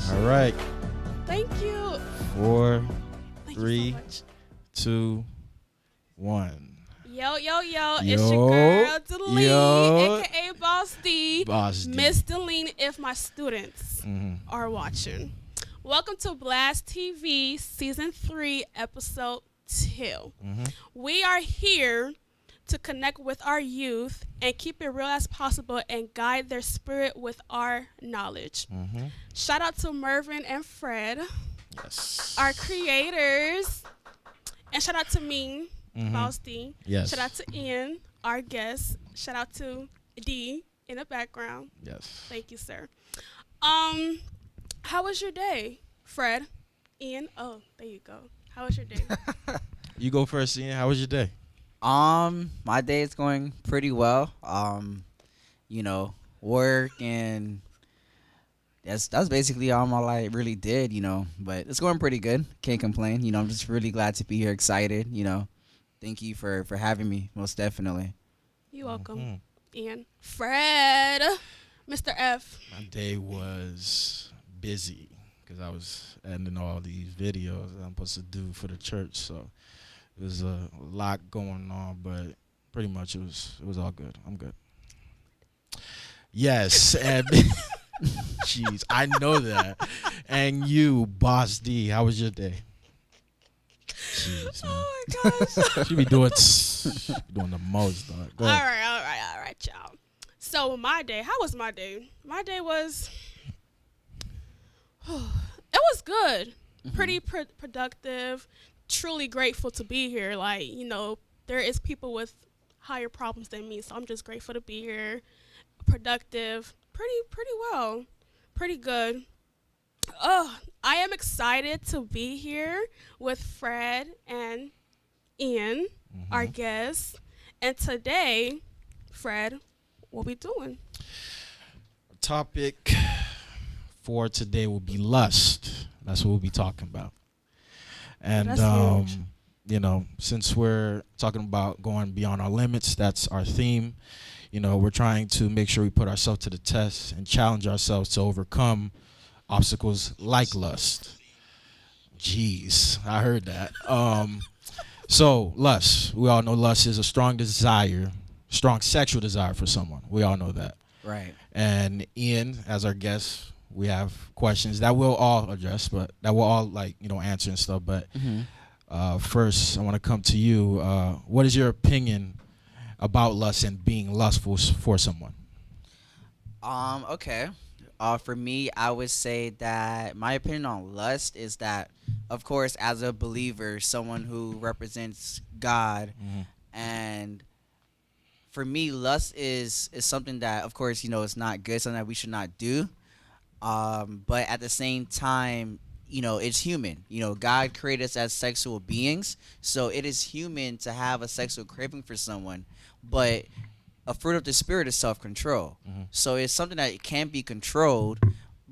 All right. Thank you. 4, Thank 3, you so much. 2, 1. Yo, Yo, it's your girl, yo. Deline, a.k.a. B.L.A.S.T. Boss D. Miss Deline, if my students are watching. Welcome to B.L.A.S.T TV, Season 3, Episode 2. We are here to connect with our youth and keep it real as possible and guide their spirit with our knowledge. Shout out to Mervin and Fred, Yes. our creators. And shout out to me, B.L.A.S.T. Yes. Shout out to Ian, our guest. Shout out to D in the background. Yes. Thank you, sir. How was your day, Fred? Ian? Oh, there you go. How was your day? You go first, Ian. How was your day? My day is going pretty well. Work and that's basically all I really did, but it's going pretty good. Can't complain. I'm just really glad to be here, excited, Thank you for having me, most definitely. You're welcome, Ian. Fred, Mr. F. My day was busy because I was editing all these videos that I'm supposed to do for the church, so there's a lot going on, but pretty much it was all good. I'm good. Yes, and jeez, I know that. And you, Boss D, how was your day? Jeez, man. Oh my gosh. She be doing the most, dog. Go All ahead. right, y'all. So my day, how was my day? My day was, it was good. Pretty productive. Truly grateful to be here. There is people with higher problems than me, so I'm just grateful to be here. Productive. Pretty well. Pretty good. I am excited to be here with Fred and Ian, our guests. And today, Fred, what we doing? Our topic for today will be lust. That's what we'll be talking about. And That's huge. Since we're talking about going beyond our limits, that's our theme. We're trying to make sure we put ourselves to the test and challenge ourselves to overcome obstacles like lust. Jeez, I heard that. So lust, we all know lust is a strong desire, strong sexual desire for someone. We all know that. Right. And Ian, as our guest, we have questions that we'll all address, but that we'll all answer and stuff. But first, I want to come to you. What is your opinion about lust and being lustful for someone? Okay. For me, I would say that my opinion on lust is that, of course, as a believer, someone who represents God, and for me, lust is something that, of course, it's not good, something that we should not do. But at the same time, it's human. God created us as sexual beings, so it is human to have a sexual craving for someone. But a fruit of the spirit is self-control. So it's something that can be controlled,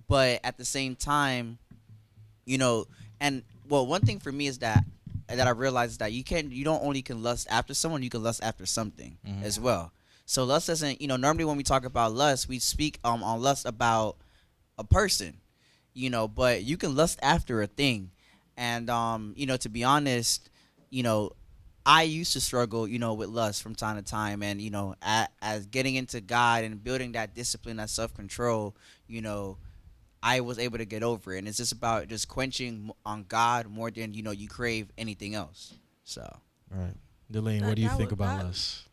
but at the same time, one thing for me is that I realize is that you don't only can lust after someone, you can lust after something as well. So lust doesn't, normally when we talk about lust, we speak on lust about a person, but you can lust after a thing. And to be honest, I used to struggle, with lust from time to time, and as getting into God and building that discipline, that self-control, I was able to get over it. And it's just about just quenching on God more than you crave anything else. So, All right, Deline, what do you think about lust?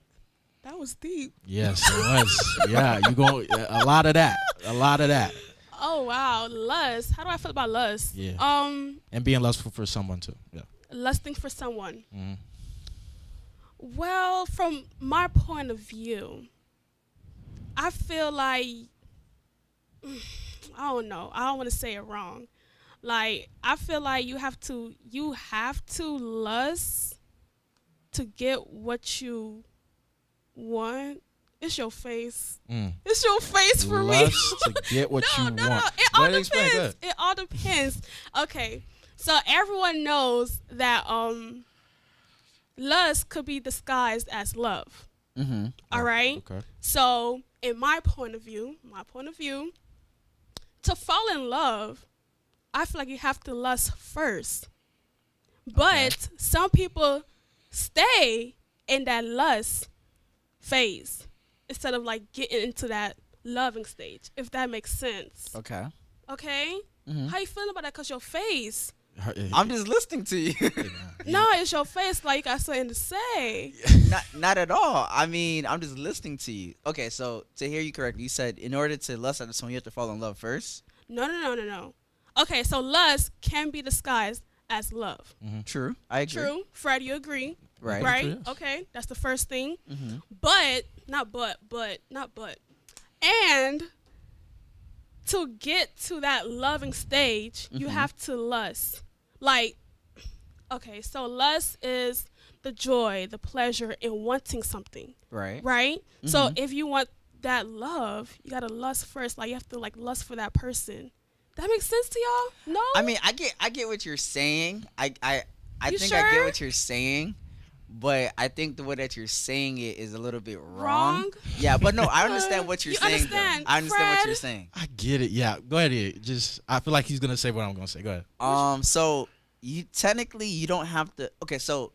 That was deep. Yes, it was. Yeah, you go a lot of that. Oh wow, lust. How do I feel about lust? Yeah. And being lustful for someone too. Yeah. Lusting for someone. Well, from my point of view, I feel like I don't know. I don't want to say it wrong. I feel like you have to lust to get what you want. It's your face. It's your face for lust me. to get what you want. No. It all depends. It all depends. Okay. So everyone knows that lust could be disguised as love. All right? Okay. So in my point of view, to fall in love, I feel like you have to lust first. But some people stay in that lust phase instead of like getting into that loving stage, if that makes sense. Okay. Okay? Mhm. How you feeling about that? Because your face. I'm just listening to you. No, it's your face. Like you got something to say. Not at all. I mean, I'm just listening to you. Okay, so to hear you correctly, you said in order to lust after someone, you have to fall in love first. No. Okay, so lust can be disguised as love. True. I agree. True. Fred, you agree? Right. Right? Yes. Okay, that's the first thing. Mhm. But, not but. And to get to that loving stage, you have to lust. Like, okay, so lust is the joy, the pleasure in wanting something, Right. right? So if you want that love, you gotta lust first. Like you have to like lust for that person. That makes sense to y'all? No? I mean, I get what you're saying. I You think I get sure? what you're saying, but I think the way that you're saying it is a little bit wrong. Wrong? Yeah, but no, I understand what you're You saying. understand, though. I understand what Fred? you're saying. I get it. Yeah, go ahead. Ed. Just I feel like he's gonna say what I'm gonna say. Go ahead. So you technically you don't have to. Okay, so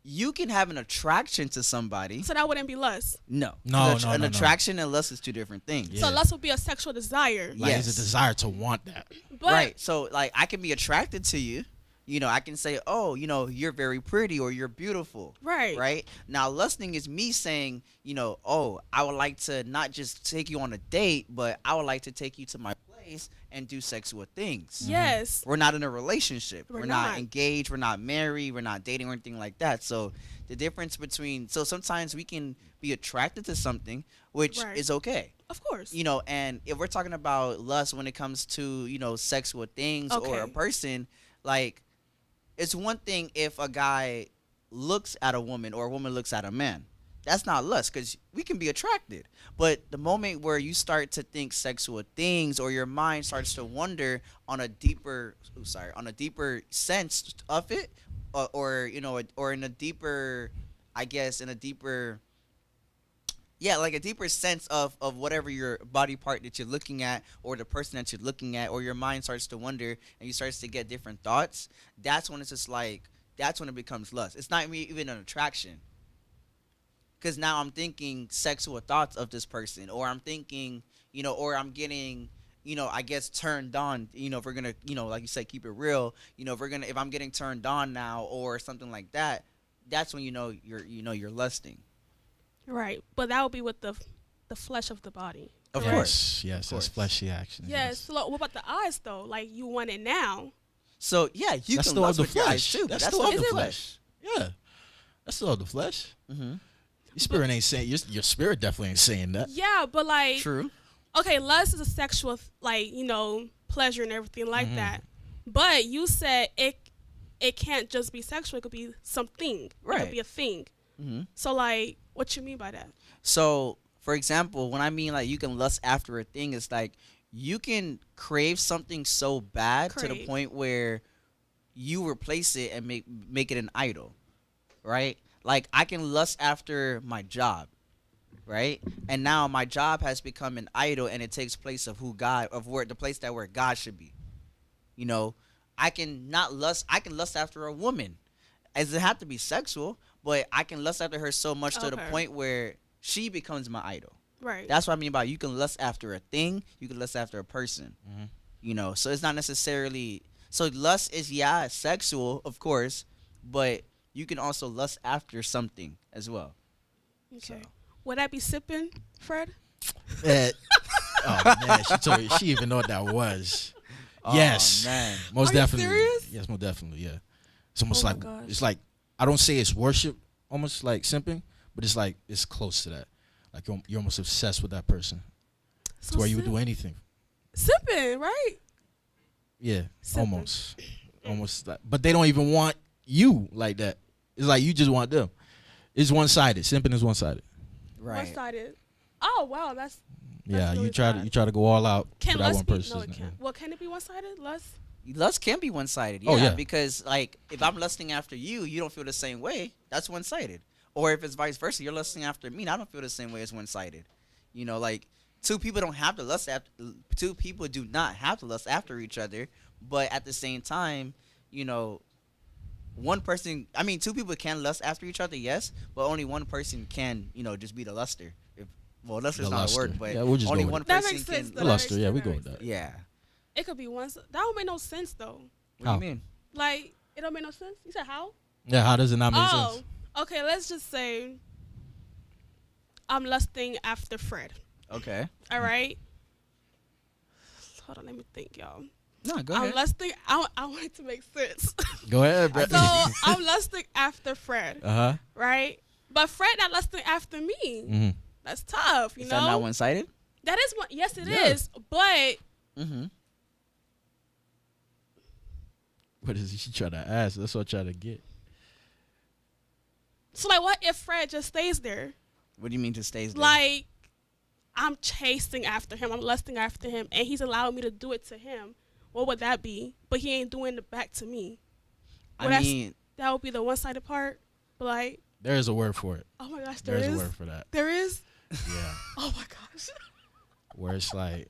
you can have an attraction to somebody. So that wouldn't be lust. No, No, 'Cause no, an no. attraction and lust is two different things. Yeah. So lust would be a sexual desire. Like Yes. it's a desire to want that. But Right. So like I can be attracted to you. You know, I can say, oh, you know, you're very pretty or you're beautiful. right. Right. Now, lusting is me saying, you know, oh, I would like to not just take you on a date, but I would like to take you to my place and do sexual things. Yes. We're not in a relationship. We're We're not not. engaged. We're not married. We're not dating or anything like that. So the difference between, so sometimes we can be attracted to something, which Right. is okay. Of course. You know, and if we're talking about lust when it comes to, you know, sexual things or a Okay. person, like, it's one thing if a guy looks at a woman or a woman looks at a man. That's not lust because we can be attracted. But the moment where you start to think sexual things or your mind starts to wonder on a deeper, on a deeper sense of it, or you know, or in a deeper, I guess, in a deeper, yeah, like a deeper sense of whatever your body part that you're looking at or the person that you're looking at, or your mind starts to wonder and you starts to get different thoughts. That's when it's just like, that's when it becomes lust. It's not even an attraction. Because now I'm thinking sexual thoughts of this person, or I'm thinking, you know, or I'm getting, you know, I guess turned on, you know, if we're going to, you know, like you said, keep it real, you know, if I'm getting turned on now or something like that, that's when you're lusting. Right. But that would be with the flesh of the body. Of correct? course. Yes, course. that's fleshy action. Yes. So what about the eyes though? Like you want it now. So yeah, you That's can still of lust the with your eyes flesh. too. That's That's still of of the the flesh. Yeah, that's still of the flesh. Mm-hmm. Your spirit ain't saying your spirit definitely ain't saying that. Yeah, but like True. okay, lust is a sexual like, you know, pleasure and everything like that. But you said it can't just be sexual, it could be something. It Right. could be a thing. Mm-hmm. So like what you mean by that? So, for example, when I mean like you can lust after a thing, it's like you can crave something so bad to the Crave. point where you replace it and make it an idol, right? Like I can lust after my job, right? And now my job has become an idol, and it takes place of the place where God should be. You know, I can lust after a woman. It doesn't have to be sexual, but I can lust after her so much to the Okay. point where she becomes my idol. Right. That's what I mean by you can lust after a thing, you can lust after a person. You know, so it's not necessarily, so lust is sexual, of course, but you can also lust after something as well. Okay. So. Would that be sipping, Fred? Oh man, she told me she even know what that was. Yes, Oh, man. most Are you definitely. serious? Yes, most definitely. Yeah, it's almost Oh my like gosh. it's like I don't say it's worship, almost like simping, but it's like it's close to that. Like you're almost obsessed with that person So to where you would do anything. sipping, right? Yeah, Simping. almost. Like, but they don't even want you like that. It's like you just want them. It's one sided. Simping is one sided. Right. One-sided. Oh wow, that's Yeah, really you try bad. to go all out can for that lust one be? person. No, it can't. Well, can it be one-sided? Lust? Lust can be one-sided, yeah, Oh, yeah. because like if I'm lusting after you, you don't feel the same way. That's one-sided. Or if it's vice versa, you're lusting after me, and I don't feel the same way as one-sided. You know, like two people don't have to lust after. Two people do not have to lust after each other, but at the same time, you know, one person. I mean, two people can lust after each other, yes, but only one person can, just be the luster. If well, luster's The not luster. a word, but Yeah, we'll just only go with one it. That person makes sense. can. though. The That luster, makes yeah, sense. we That go makes with that. sense. Yeah. It could be one. That don't make no sense though. What How? do you mean? Like it don't make no sense. You said how? Yeah, how does it not make Oh, sense? okay. Let's just say I'm lusting after Fred. Okay. All right. Hold on. Let me think, y'all. No, go I'm ahead. lusting. I want it to make sense. Go ahead, bro. So I'm lusting after Fred, Uh-huh. right? But Fred not lusting after me. Mm-hmm. That's tough, you Is know. that not one-sided? That is one. Yes, it Yeah. is. But Mm-hmm. What is he trying to ask? That's what I'm trying to get. so, like, what if Fred just stays there? What do you mean to stays there? Like, I'm chasing after him. I'm lusting after him, and he's allowing me to do it to him. What would that be? But he ain't doing it back to me. Well, I mean, that would be the one-sided part. But like, There is a word for it. oh my gosh, There's a word for that. There is. Yeah. Oh my gosh. Where it's like,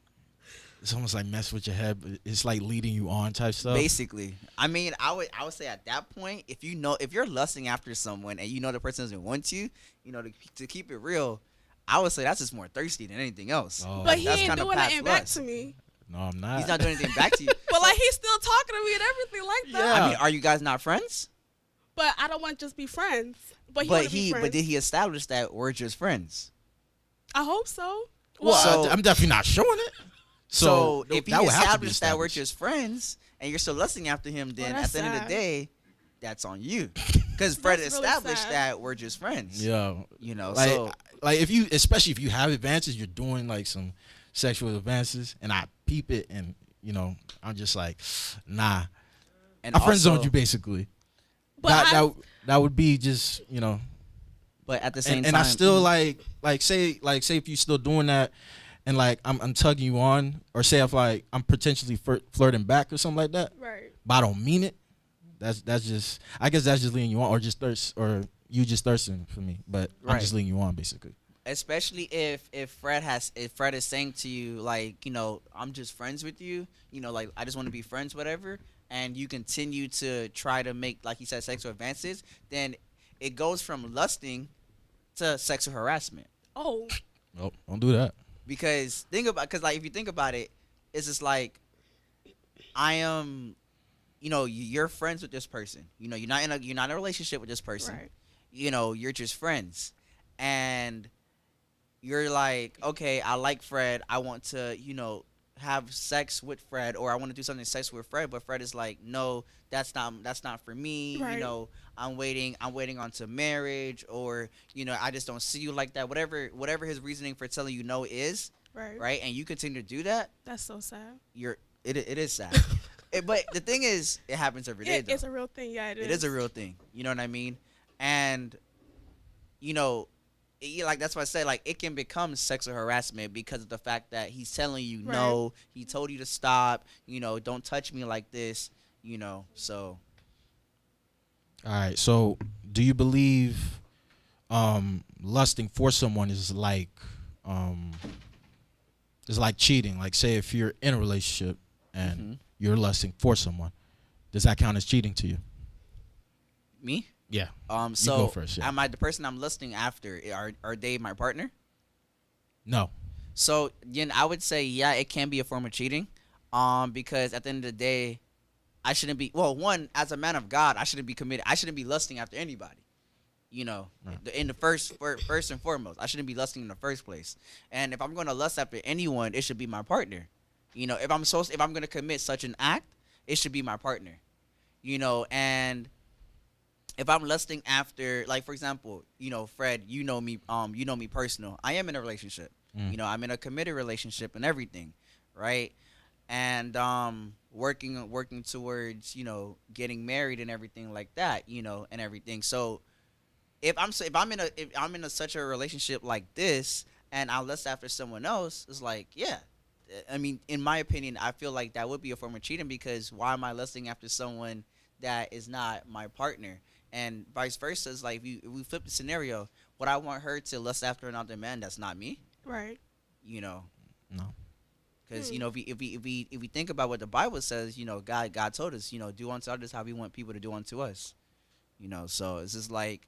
it's almost like mess with your head, but it's like leading you on type stuff. basically, I mean, I would say at that point, if you're lusting after someone and you know the person doesn't want you, to keep it real, I would say that's just more thirsty than anything else. Oh. But he That's ain't kinda doing past anything back lust. to me. No, I'm not. He's not doing anything back to you. But like, he's still talking to me and everything like that. Yeah. I mean, are you guys not friends? But I don't want to just be friends. But he wanna be friends. But did he establish that we're just friends? I hope so. Well, So- I'm definitely not showing it. So if he that would have to be established that we're established. just friends and you're still lusting after him, then at that's the end of the sad. day, that's on you. Because Fred That's really established sad. that we're just friends. Yeah. Like, So like if you, especially if you have advances, you're doing like some sexual advances, and I peep it, and I'm just like, nah. and I friend zoned also- you basically. But that would be just But at the same and time, I still like say if you still doing that, and like I'm tugging you on, or say if like I'm potentially flirting back or something like that, right. but I don't mean it. That's just, I guess that's just leading you on, or just or you just thirsting for me. But I'm Right. just leading you on basically. especially if Fred is saying to you like, I'm just friends with you, like I just want to be friends, whatever, and you continue to try to make, like he said, sexual advances, then it goes from lusting to sexual harassment. Oh, Nope, don't do that. Because like if you think about it, it's just like I am, you're friends with this person. You're not in a relationship with this person. right. You're just friends, and you're like, okay, I like Fred. I want to, have sex with Fred, or I want to do something sexual with Fred. But Fred is like, no, that's not for me. Right. I'm waiting on to marriage, or I just don't see you like that. Whatever his reasoning for telling you no is, Right. right? And you continue to do that, That's so sad. it is sad. But the thing is, it happens every day. Though. It's a real thing. Yeah, It is a real thing. You know what I mean? And like that's why I say, like, it can become sexual harassment because of the fact that he's telling you Right. no, he told you to stop, don't touch me like this, so All right. So, do you believe lusting for someone is like cheating? Like, say if you're in a relationship and Mhm. you're lusting for someone, does that count as cheating to you? me. Yeah. So go first, yeah. am I the person I'm lusting after? Are they my partner? No. So again, I would say yeah, it can be a form of cheating, because at the end of the day, I shouldn't be. Well, one, as a man of God, I shouldn't be committed. I shouldn't be lusting after anybody. Right. In the first and foremost, I shouldn't be lusting in the first place. And if I'm going to lust after anyone, it should be my partner. If I'm going to commit such an act, it should be my partner. And if I'm lusting after, like for example, Fred, you know me personal. I am in a relationship. Mm. I'm in a committed relationship and everything, right? And working towards getting married and everything like that, and everything. So if I'm in such a relationship like this and I lust after someone else, it's like, yeah. I mean, in my opinion, I feel like that would be a form of cheating, because why am I lusting after someone that is not my partner? And vice versa, is like if we flip the scenario, would I want her to lust after another man that's not me? Right. No. Because if we think about what the Bible says, God told us, do unto others how we want people to do unto us. So it's just like,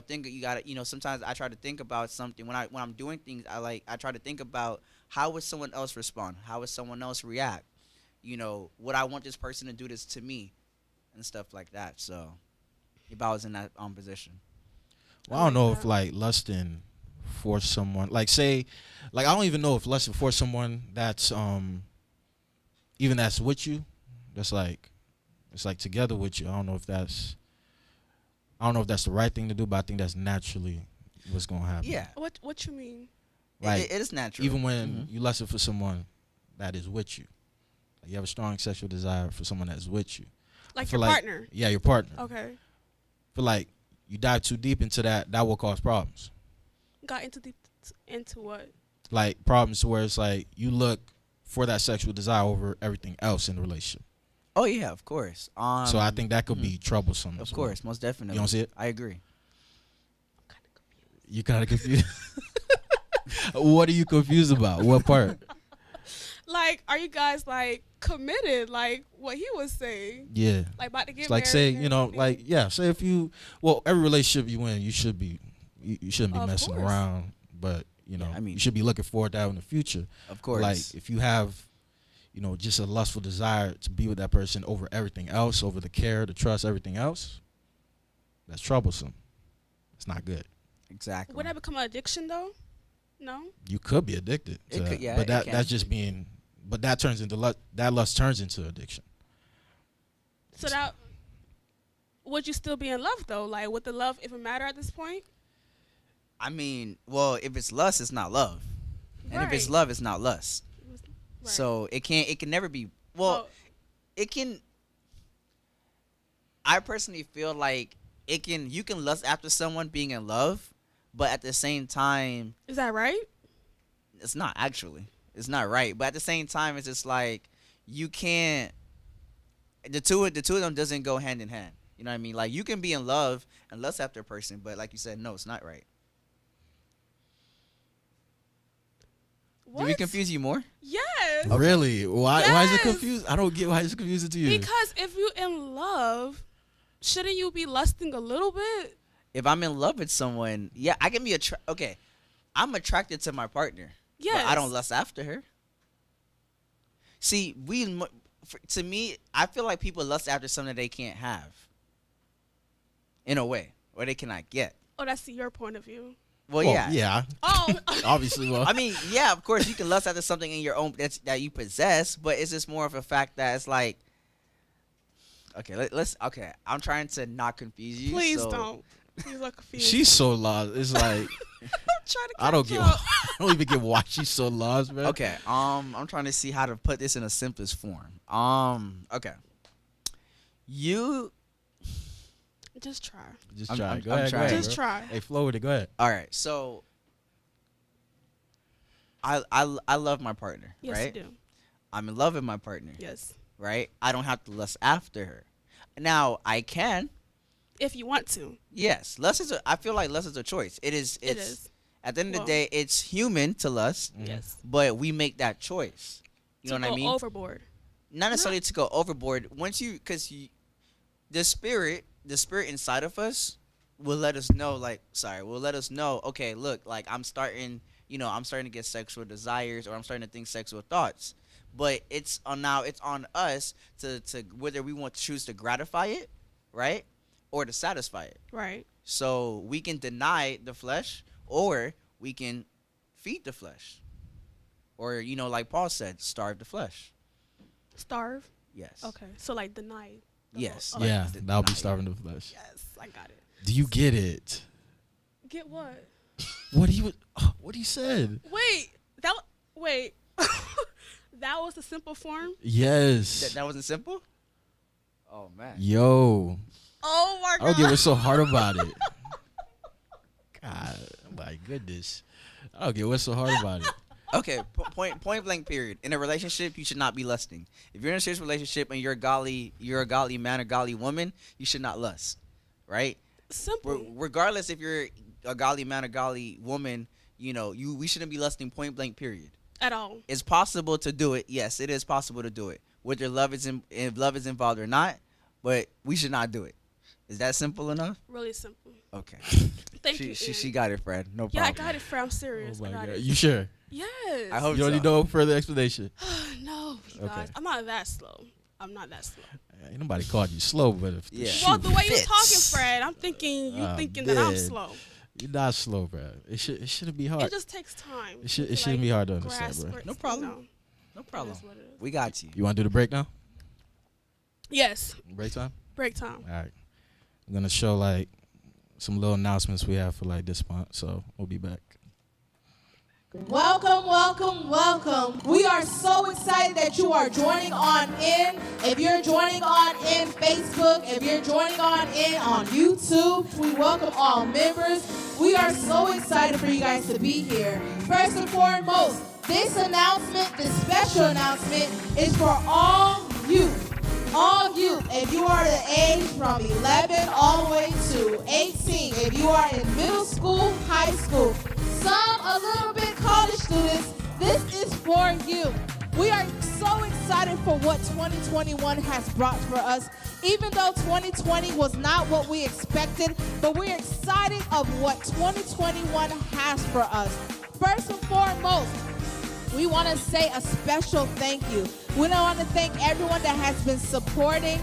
think you gotta, sometimes I try to think about something when I'm doing things. I try to think about how would someone else respond, how would someone else react. Would I want this person to do this to me, and stuff like that. So if I was in that position. Well, I don't know if like lusting for someone, like say, like I don't even know if lusting for someone that's even that's with you, that's like it's like together with you. I don't know if that's the right thing to do, but I think that's naturally what's gonna happen. Yeah. What you mean? Like it is natural. even when you lusting for someone that is with you, like you have a strong sexual desire for someone that's with you, Like your partner? Yeah, your partner. Okay. Feel like you dive too deep into that will cause problems. Got into what? Like problems where it's like you look for that sexual desire over everything else in the relationship. Oh yeah, of course. So I think that could be troublesome. Of as well. course, most definitely. You don't see it? I agree. I'm kind of confused. You kind of confused. What are you confused about? What part? Like, are you guys like committed? Like what he was saying? Yeah. Like about to get It's like married say and everything? like yeah. Say if you every relationship you in, you should be you shouldn't be Of messing course. around, but I mean- you should be looking forward to that in the future. Of course. Like if you have just a lustful desire to be with that person over everything else, over the care, the trust, everything else, that's troublesome. It's not good. Exactly. Would that become an addiction though? No. You could be addicted to It could- that, yeah, but it that's can just being. But that turns into that lust turns into addiction. So that would you still be in love though? Like would the love even matter at this point? I mean, well, if it's lust, it's not love, and if it's Right. love, it's not lust. Right. So it can never be. Well, Oh, it can. I personally feel like you can lust after someone being in love, but at the same time, is that right? it's not actually. It's not right. But at the same time, it's just like you can't. The two of them doesn't go hand in hand. You know what I mean? Like you can be in love and lust after a person, but like you said, no, it's not right. What? Did we confuse you more? Yes. Really? Why is it Yes. confused? I don't get why it's confusing to you. Because if you in love, shouldn't you be lusting a little bit? If I'm in love with someone, yeah, I can be okay. I'm attracted to my partner. Yes. But I don't lust after her. See, to me, I feel like people lust after something they can't have. In a way, or they cannot get. Oh, that's your point of view. Well, Well, yeah. yeah. Oh. Obviously, well. I mean, yeah, of course you can lust after something in your own that you possess, but it's just more of a fact that it's like, okay, let's. Okay, I'm trying to not confuse you. Please so- don't. Please don't confuse. She's so lost. It's like I'm trying to I don't catch get. up. I don't even get why she's so lost, man. Okay, I'm trying to see how to put this in the simplest form. Okay. You Just try. Just I'm- try. I'm- Go I'm ahead. trying. Go ahead, Just bro. try. Hey, flow with it. Go ahead. all right? So I love my partner, Yes, right? you do. I'm in love with my partner, Yes. right? I don't have to lust after her. Now I can, If you want to. yes. I feel like lust is a choice. It is. It is. At the end of Well- the day, it's human to lust, Yes. but we make that choice. You know To what I go mean? overboard. Not necessarily to go overboard. The spirit inside of us will let us know, okay, look, like I'm starting to get sexual desires, or I'm starting to think sexual thoughts. But it's on us to whether we want to choose to gratify it, right, or to satisfy it. Right. So we can deny the flesh, or we can feed the flesh, or like Paul said, starve the flesh. Starve. Yes. Okay. So like deny. the Yes. whole- Like, Yeah, that'll be deny. starving the flesh. Yes, I got it. Do you get it? Get what? What he said? Wait. That was the simple form? Yes. That wasn't simple. Oh man. Yo, Oh my I god. don't get what's so hard about it. God, my goodness, I don't get what's so hard about it. Okay, point blank period. In a relationship, you should not be lusting. If you're in a serious relationship and you're a godly man or godly woman, you should not lust, right? Simple. Regardless if you're a godly man or godly woman, we shouldn't be lusting point blank period. At all. It's possible to do it. Yes, it is possible to do it. Whether if love is involved or not, but we should not do it. Is that simple enough? Really simple. Okay. Thank you. She got it, Fred. No Yeah, problem. I got it, Fred. I'm serious. Oh I my got God. it. You sure? Yes. I hope You don't so. need no further explanation. No, you Okay. guys. I'm not that slow. I'm not that slow. Ain't nobody called you slow, but if the Yeah. shoe Well, the way you fits. talking, Fred, I'm thinking you thinking that I'm man. slow. You're not slow, bro. It shouldn't be hard. It just takes time. It should- to, it shouldn't be hard to understand, grasp bro. it, No you problem. know. No It problem. is what it is. We got you. You want to do the break now? Yes. Break time? Break time. All right. I'm going to show like some little announcements we have for like this month. So we'll be back. Welcome, welcome, welcome. We are so excited that you are joining on in. If you're joining on in Facebook, if you're joining on in on YouTube, we welcome all members. We are so excited for you guys to be here. First and foremost, this announcement, this special announcement, is for all youth. All youth, if you are the age from 11 all the way to 18, if you are in middle school, high school, some a little bit college students, this is for you. We are so excited for what 2021 has brought for us. Even though 2020 was not what we expected, but we're excited of what 2021 has for us. First and foremost, we want to say a special thank you. We want to thank everyone that has been supporting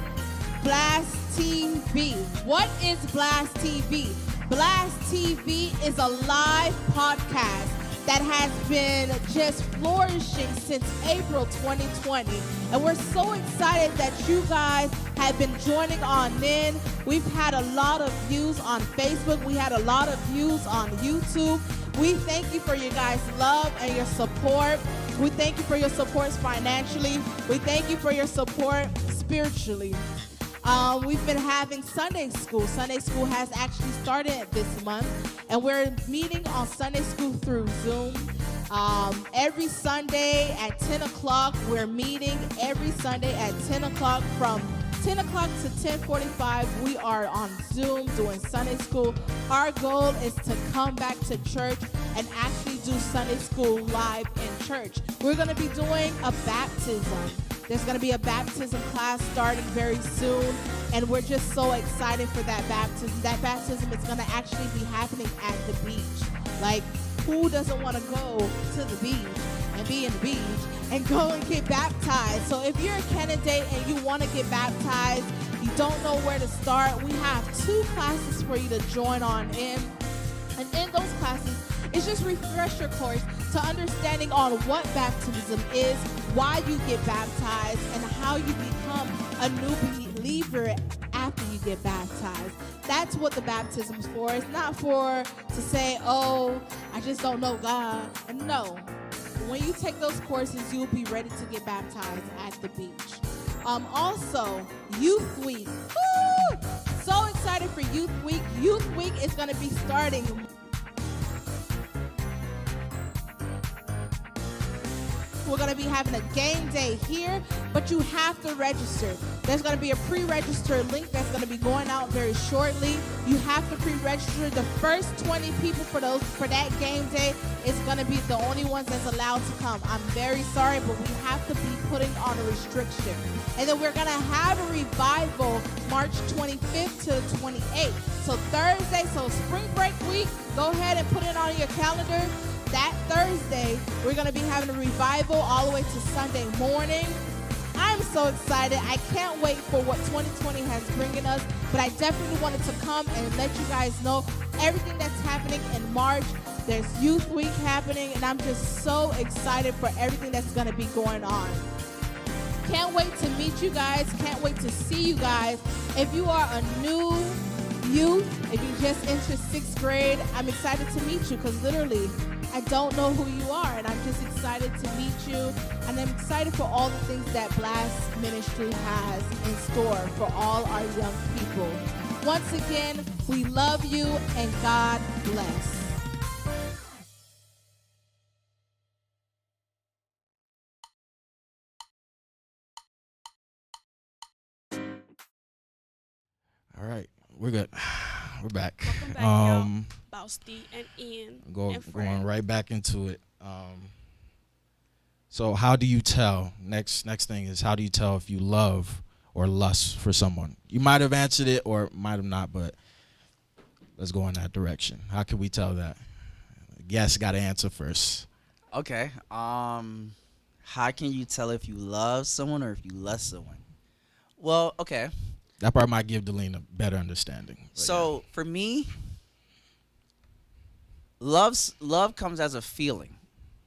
B.L.A.S.T TV. What is B.L.A.S.T TV? B.L.A.S.T TV is a live podcast that has been just flourishing since April 2020. And we're so excited that you guys have been joining on in. We've had a lot of views on Facebook. We had a lot of views on YouTube. We thank you for your guys' love and your support. We thank you for your support financially. We thank you for your support spiritually. We've been having Sunday school. Sunday school has actually started this month, and we're meeting on Sunday school through Zoom. Every Sunday at 10 o'clock, we're meeting every Sunday at 10 o'clock. From 10 o'clock to 10:45, we are on Zoom doing Sunday school. Our goal is to come back to church and actually do Sunday school live in church. We're going to be doing a baptism. There's going to be a baptism class starting very soon, and we're just so excited for that baptism. That baptism is going to actually be happening at the beach. Like, who doesn't want to go to the beach and be in the beach and go and get baptized? So if you're a candidate and you want to get baptized, you don't know where to start, we have 2 classes for you to join on in. And in those classes, it's just refresher course to understanding on what baptism is, why you get baptized, and how you become a new believer after you get baptized. That's what the baptism is for. It's not for to say, oh, I just don't know God. And no, when you take those courses, you'll be ready to get baptized at the beach. Also, Youth Week. Woo! So excited for Youth Week. Youth Week is going to be starting. We're going to be having a game day here, but you have to register. There's going to be a pre-register link that's going to be going out very shortly. You have to pre-register. The first 20 people for that game day is going to be the only ones that's allowed to come. I'm very sorry, but we have to be putting on a restriction. And then we're going to have a revival March 25th to 28th. So Thursday, so spring break week, go ahead and put it on your calendar. That Thursday, we're going to be having a revival all the way to Sunday morning. I'm so excited. I can't wait for what 2020 has bringing us, but I definitely wanted to come and let you guys know everything that's happening in March. There's Youth Week happening, and I'm just so excited for everything that's going to be going on. Can't wait to meet you guys. Can't wait to see you guys. If you are a new youth, if you just entered 6th grade, I'm excited to meet you because literally, I don't know who you are, and I'm just excited to meet you, and I'm excited for all the things that B.L.A.S.T Ministry has in store for all our young people. Once again, we love you, and God bless. All right. We're good. We're back. Welcome back, y'all. Bowsty and Ian. Going right back into it. So how do you tell? Next thing is, how do you tell if you love or lust for someone? You might have answered it or might have not, but let's go in that direction. How can we tell that? Guess got to answer first. Okay. How can you tell if you love someone or if you lust someone? Well, okay. That part might give Delene a better understanding. So for me, love comes as a feeling,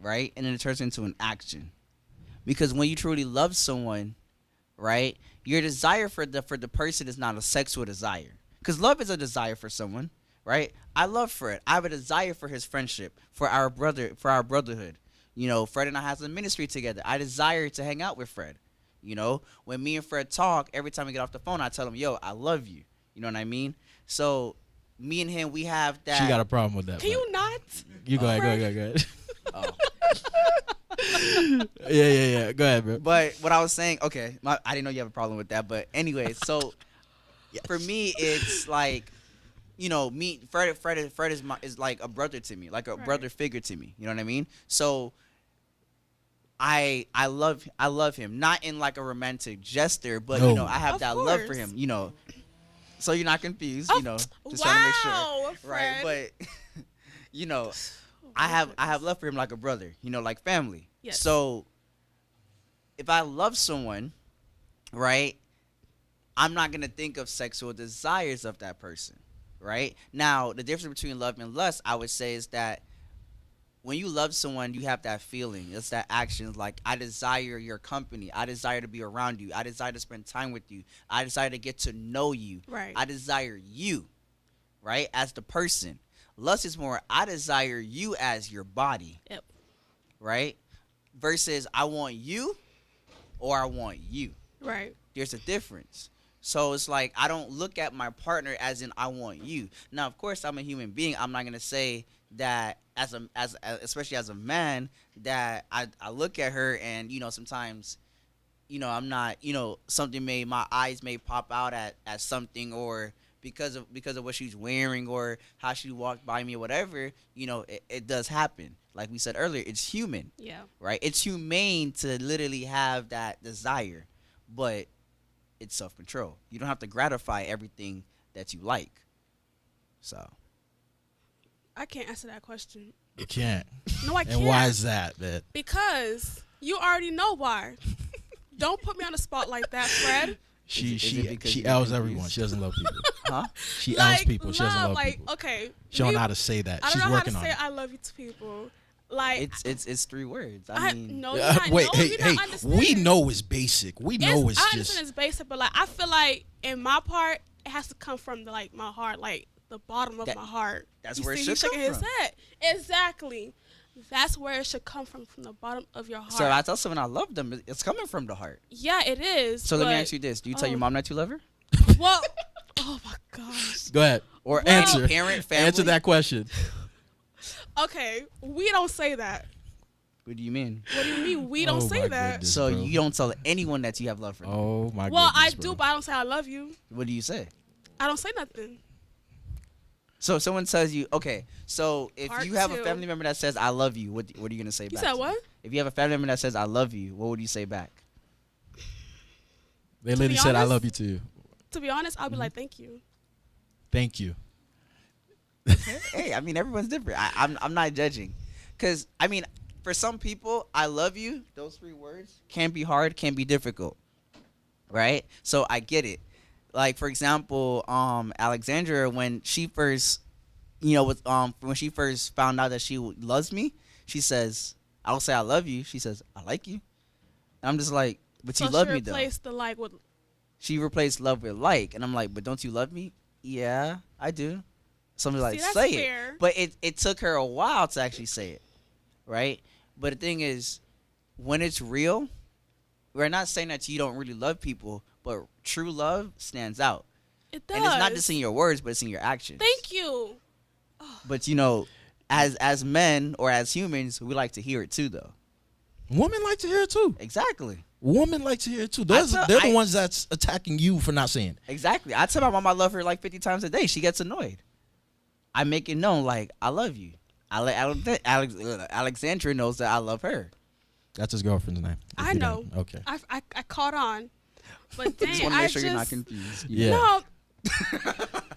right? And then it turns into an action. Because when you truly love someone, right, your desire for the person is not a sexual desire. Because love is a desire for someone, right? I love Fred. I have a desire for his friendship, for our brotherhood. You know, Fred and I have some ministry together. I desire to hang out with Fred. You know, when me and Fred talk, every time we get off the phone, I tell him, yo, I love you. You know what I mean? So me and him, we have that. She got a problem with that. Can you not? You go ahead. Oh. Yeah. Go ahead, bro. But what I was saying, okay, I didn't know you have a problem with that. But anyway, so for me, it's like, you know, Fred is like a brother to me, like a brother figure to me. You know what I mean? So I love him, not in like a romantic gesture, but you know, I have that love for him. You know, so you're not confused. You know, just trying to make sure, right? But you know, I have love for him like a brother. You know, like family. Yes. So if I love someone, right, I'm not gonna think of sexual desires of that person. Right? Now, the difference between love and lust, I would say, is that when you love someone, you have that feeling. It's that action. Like, I desire your company. I desire to be around you. I desire to spend time with you. I desire to get to know you. Right. I desire you, right, as the person. Lust is more, I desire you as your body. Yep. Right? Versus, I want you or I want you. Right. There's a difference. So it's like, I don't look at my partner as in I want you. Now, of course, I'm a human being. I'm not gonna say that especially as a man, that I look at her and, you know, sometimes, you know, I'm not, you know, my eyes may pop out at something, or because of what she's wearing or how she walked by me or whatever. You know, it does happen. Like we said earlier, it's human. Yeah. Right? It's humane to literally have that desire, but it's self-control. You don't have to gratify everything that you like. So I can't answer that question. You can't. No, I can't. And why is that, man? Because you already know why. Don't put me on the spot like that, Fred. She L's everyone. She doesn't love people. Huh? She L's people. She doesn't love like, people. Okay. She don't know how to say that. She's I don't know how working to on say it. I love you to people. Like, it's 3 words. I mean, no, you're not, wait, no, hey, you're hey. not understanding. We know it's basic. We know it's I just. understand it's basic, but like I feel like in my part, it has to come from like my heart, like the bottom of my heart. That's you where see, it should he's shaking come his from. head. Exactly. That's where it should come from the bottom of your heart. So I tell someone I love them, it's coming from the heart. Yeah, it is. So let me ask you this: do you tell your mom that you love her? Well, oh my gosh. Go ahead. Or answer. Parent, family. Answer that question. Okay, we don't say that. What do you mean? What do you mean we don't say my that? goodness, So bro. you don't tell anyone that you have love for them. Oh my Well, I goodness, do, bro. but I don't say I love you. What do you say? I don't say nothing. So if someone tells you, okay, so if Part you have a two. family member that says I love you, what are you gonna say You back? said to what? them? If you have a family member that says I love you, what would you say back? They literally said I honest- love you too. To be honest, I'll be like, thank you. Thank you. Hey, I mean, everyone's different. I'm not judging, cause I mean, for some people, I love you. Those 3 words can be hard, can be difficult, right? So I get it. Like for example, Alexandra, when she first, you know, when she first found out that she loves me, she says, "I'll say I love you." She says, "I like you," and I'm just like, "But you love me though." So she replaced the like with. She replaced love with like, and I'm like, "But don't you love me?" Yeah, I do. Somebody's like, that's say fair. it. But it took her a while to actually say it, right? But the thing is, when it's real, we're not saying that you don't really love people, but true love stands out. It does. And it's not just in your words, but it's in your actions. Thank you. But you know, as men or as humans, we like to hear it too, though. Women like to hear it too. Exactly. Women like to hear it too. They're the ones that's attacking you for not saying it. Exactly. I tell my mom I love her like 50 times a day. She gets annoyed. I make it known, like, I love you. I let Alexandra knows that I love her. That's his girlfriend's name. if I you know. don't- Okay. I caught on, but dang, Just want to I make sure just you're not confused. Yeah. no.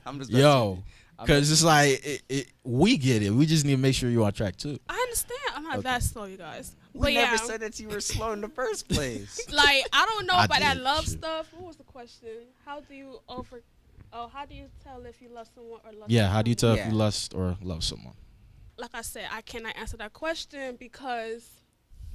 I'm just Yo, I'm because it's like we get it. We just need to make sure you're on track too. I understand. I'm not that slow, you guys. We But never yeah, said that you were slow in the first place. like I don't know I about that did, love shit. stuff. What was the question? How do you over? Oh, how do you tell if you love someone or love? Yeah. How do you tell if Yeah. you lust or love someone? Like I said, I cannot answer that question because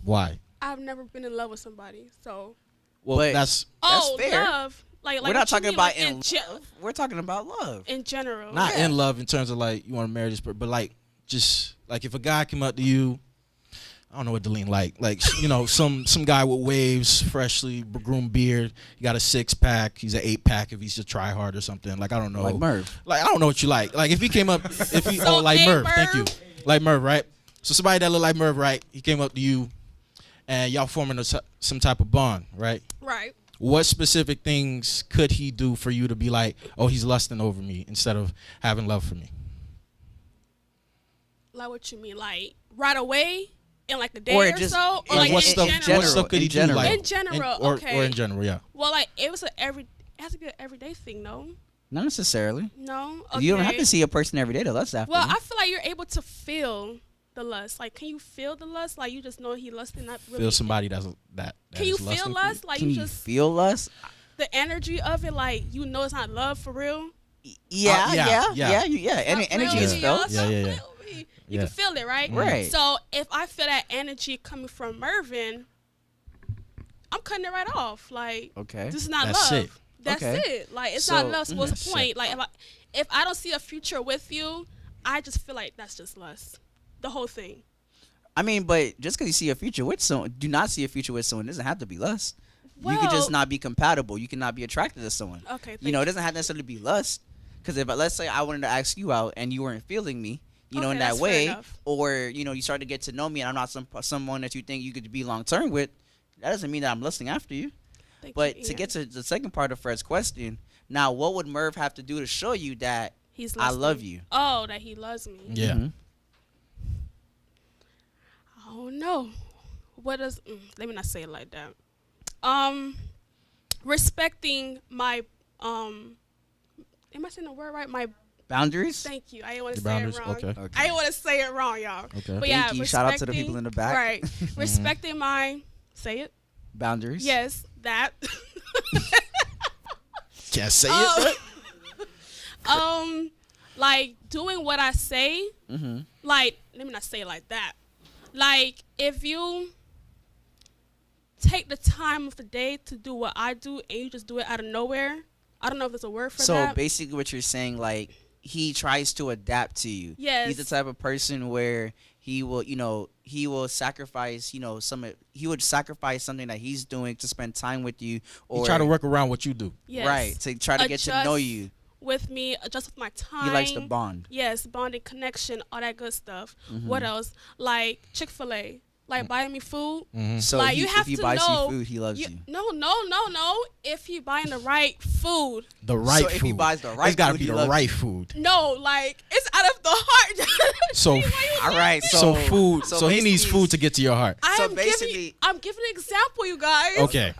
Why? I've never been in love with somebody. So Well, But- that's oh, fair. love. Like We're not what you talking mean, about like, in love. We're talking about love. in general. not Yeah. in love in terms of like you want to marry this person, but like just like if a guy came up to you, I don't know what Deline like some guy with waves, freshly groomed beard, he got a 6-pack, he's an 8-pack if he's a try hard or something. Like I don't know, Like Merv. Like I don't know what you like. Like if he came up, if he So, like hey, Merv, thank you, Merv. like Merv, right? So somebody that look like Merv, right? He came up to you, and y'all forming some type of bond, right? Right. What specific things could he do for you to be like, oh, he's lusting over me instead of having love for me? Like what you mean? Like right away in like a day Or or, just- so, or like, like what in stuff? general. What stuff could he In do? general. Like In general, or okay. in general, yeah. Well, like it has to be an everyday thing, no? Not necessarily. No. Okay. You don't have to see a person every day to lust after Well, them. I feel like you're able to feel the lust. Like, can you feel the lust? Like, you just know he lusting, not really. Feel somebody that Can you is lusting feel for lust? Like, Can you you just feel lust? the energy of it. Like, you know, it's not love for real. Yeah, yeah. Energy Not is really, felt. y'all. Yeah. Stop playing with me. You Yeah. can feel it, right? Right. So if I feel that energy coming from Mervin, I'm cutting it right off. Like, Okay. this is not That's love. it. That's Okay. it. Like, it's So- not love. So what's That's the it. point? Like, if I don't see a future with you, I just feel like that's just lust. The whole thing. I mean, but just because you see a future with someone, do not see a future with someone doesn't have to be lust. You could just Well- not be compatible. You cannot be attracted to someone. Okay. You know, it doesn't have to necessarily be lust. Because if let's say I wanted to ask you out and you weren't feeling me, you know, Okay, in that that's fair way, enough. or you know, you start to get to know me and I'm not someone that you think you could be long term with, that doesn't mean that I'm lusting after you. Thank But you, to Ian. get to the second part of Fred's question, now what would Merv have to do to show you that He's I lusting. love you? Oh, that he loves me. Yeah. Mhm. Oh no. What does? Let me not say it like that. Respecting my Am I saying the word right? My Boundaries? thank you. I didn't want to The say boundaries. it wrong. Okay. Okay. I didn't want to say it wrong, y'all. Okay. But yeah, Thank you. Shout out to the respecting- people in the back. Right. Respecting my say it. Boundaries? Yes, that. Can't say Oh. it. Like doing what I say. Mm-hmm. Like, let me not say it like that. Like, if you take the time of the day to do what I do and you just do it out of nowhere, I don't know if there's a word for So that. basically what you're saying, like, he tries to adapt to you. Yes. He's the type of person where he will, you know, he will sacrifice, you know, he would sacrifice something that he's doing to spend time with you, or You try to work around what you do. Yes. right, to try to get to know Adjust you. with me, adjust with my time. He likes to bond. Yes, bonding, connection, all that good stuff. Mhm. What else? Like Chick-fil-A, like buying me food. So Like, you have if he to buys know- you food, he loves you. No. If he buying the right food. The right So food. if he buys the right it's gotta food, be he the loves you. right food. No, like it's out of the heart. So All right, so food. so So he needs basically- food to get to your heart. So I'm basically- giving an example, you guys. Okay.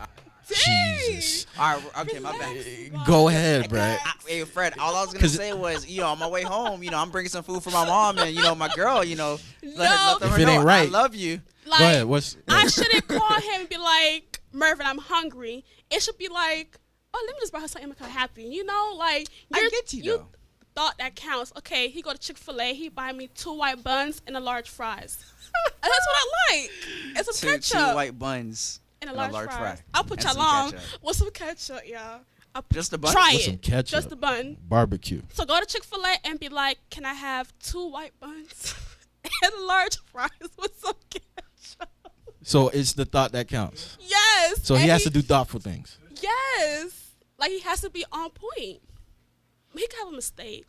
Dang. Jesus. All right, okay, my bad. Go ahead, bruh. Hey, Fred, all I was gonna 'Cause- say was, you know, on my way home, you know, I'm bringing some food for my mom and, you know, my girl, you know, No. let If her it know ain't right- I love you. Like, Go ahead. What's I shouldn't call him and be like, Mervin, I'm hungry. It should be like, oh, let me just buy her something to make her happy. You know, like I get you, though. thought that counts. Okay, he go to Chick-fil-A, he buy me 2 white buns and a large fries. And that's what I like. And some Two ketchup white buns and a large, fries. fry. I'll put And y'all some on ketchup. with some ketchup, yeah. Just a bun? Try With it. some ketchup. Just the bun. barbecue? So go to Chick-fil-A and be like, can I have 2 white buns and a large fries with some ketchup? So it's the thought that counts. Yes. So he and has to do thoughtful things. Yes. Like, he has to be on point. He could have a mistake.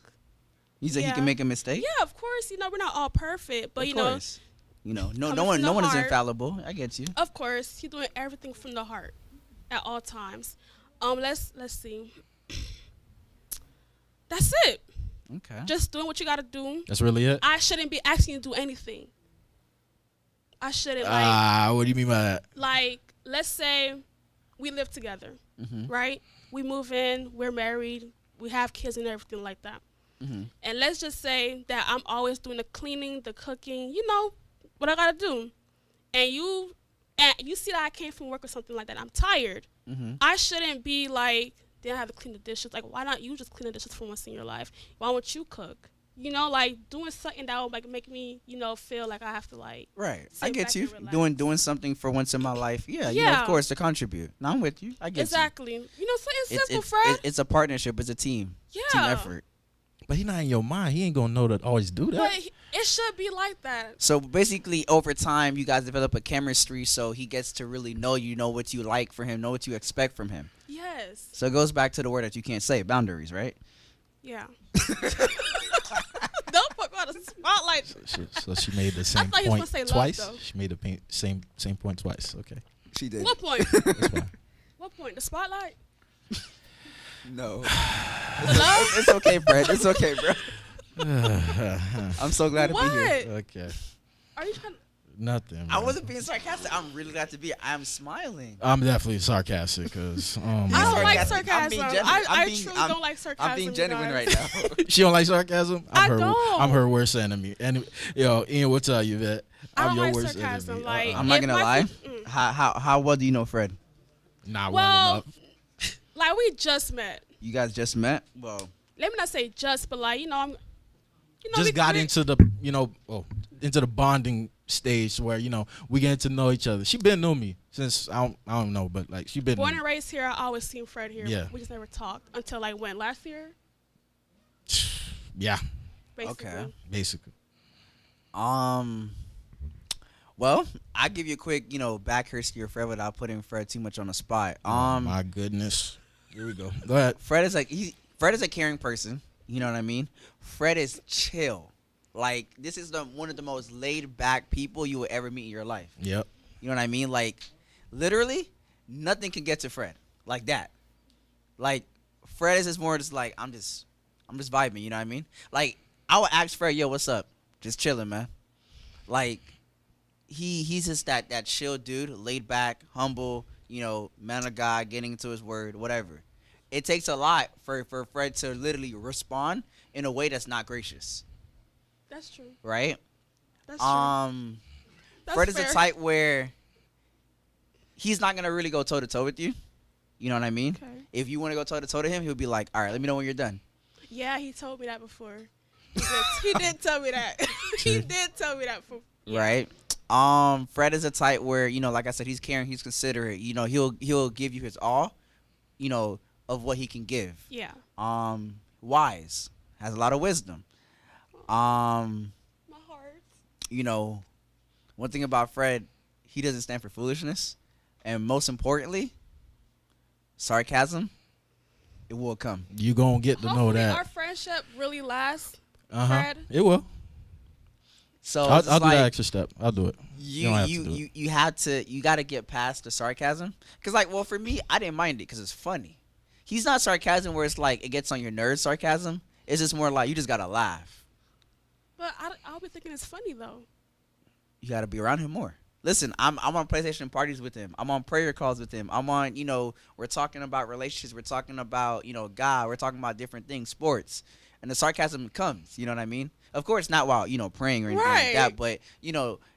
You said he Yeah. can make a mistake? Yeah, of course. You know, we're not all perfect. But, Of you know, course. You know, no coming one from the is heart. infallible. I get you. of course, he's doing everything from the heart at all times. Let's see. That's it. Okay. Just doing what you got to do. That's really it. I shouldn't be asking you to do anything. I shouldn't like. What do you mean by that? Like, let's say we live together, right? We move in, we're married, we have kids and everything like that. And let's just say that I'm always doing the cleaning, the cooking, you know, what I gotta do. And you see that I came from work or something like that. I'm tired. I shouldn't be like, then I have to clean the dishes. Like, why not you just clean the dishes for once in your life? Why won't you cook? You know, like doing something that would like make me, you know, feel like I have to like. Right. sit I get back you. and relax. Doing something for once in my life. Yeah, you know, of Yeah. course, to contribute. No, I'm with you. I get Exactly. You know, something you. simple, Fred. It's a partnership. It's a team. Yeah. Team effort. But he not in your mind. He ain't gonna know to always do that. But it should be like that. So basically, over time, you guys develop a chemistry, so he gets to really know you, know what you like from him, know what you expect from him. Yes. So it goes back to the word that you can't say, boundaries, right? Yeah. Don't put me on the spotlight. So she made the same thought he was point gonna say love, twice. though. She made the same point twice. Okay, She did. What point? that's fine. What point? The spotlight? No. The love? It's okay, Fred. It's okay, bro. I'm so glad to be here. What? Okay, Are you trying? nothing. I man. wasn't being sarcastic. I'm really glad to be here. I'm smiling. I'm definitely sarcastic because I don't like sarcastic. I'm sarcasm. being genuine. I I'm truly I'm- don't like sarcasm. I'm being you genuine guys. right now. she don't like sarcasm. I her, don't. I'm her worst enemy. And yo, Ian will tell you that I I'm don't your like worst sarcasm, enemy. like- I'm not If gonna my lie. peop- How well do you know Fred? Not Well, well enough. Like we just met. You guys just met? Well, Let me not say just, but like I'm. You know, Just got into the into the bonding stage where we getting to know each other. She been know me since I don't know, but like she been born know and raised here. I always seen Fred here. Yeah. We just never talked until like when last year, me. Yeah, basically. Okay. basically. well, I give you a quick, back history of Fred without putting Fred too much on the spot. Oh my goodness. Here we go. Go ahead. Fred is Fred is a caring person. You know what I mean? Fred is chill. Like, this is one of the most laid back people you will ever meet in your life. Yep. You know what I mean? Like, literally, nothing can get to Fred like that. Like, Fred is just more just like, I'm just vibing. You know what I mean? Like, I would ask Fred, yo, what's up? Just chilling, man. Like, he's just that chill dude, laid back, humble, man of God, getting into his word, whatever. It takes a lot for Fred to literally respond in a way that's not gracious, That's true. right? That's true. That's Fred is fair. the type where he's not gonna really go toe to toe with you. You know what I mean? Okay. If you want to go toe to toe to him, he'll be like, "All right, let me know when you're done." Yeah, he told me that before. He did tell me that. He did tell me that before. Right? Fred is a type where, like I said, he's caring, he's considerate. He'll give you his all, of what he can give. Yeah. Wise, has a lot of wisdom. My heart. One thing about Fred, he doesn't stand for foolishness, and most importantly, sarcasm. It will come. You gonna get to know Hopefully that. our friendship really lasts. Uh-huh. Fred. It will. So I'll it's do that like, extra step. I'll do it. You don't have to do it. you got to get past the sarcasm, because for me, I didn't mind it because it's funny. He's not sarcasm where it's like it gets on your nerves. Sarcasm, it's just more like you just gotta laugh. But I'll be thinking it's funny though. You gotta be around him more. Listen, I'm on PlayStation parties with him. I'm on prayer calls with him. I'm on, we're talking about relationships. We're talking about, God. We're talking about different things, sports, and the sarcasm comes. You know what I mean? Of course, not while praying or anything like that. But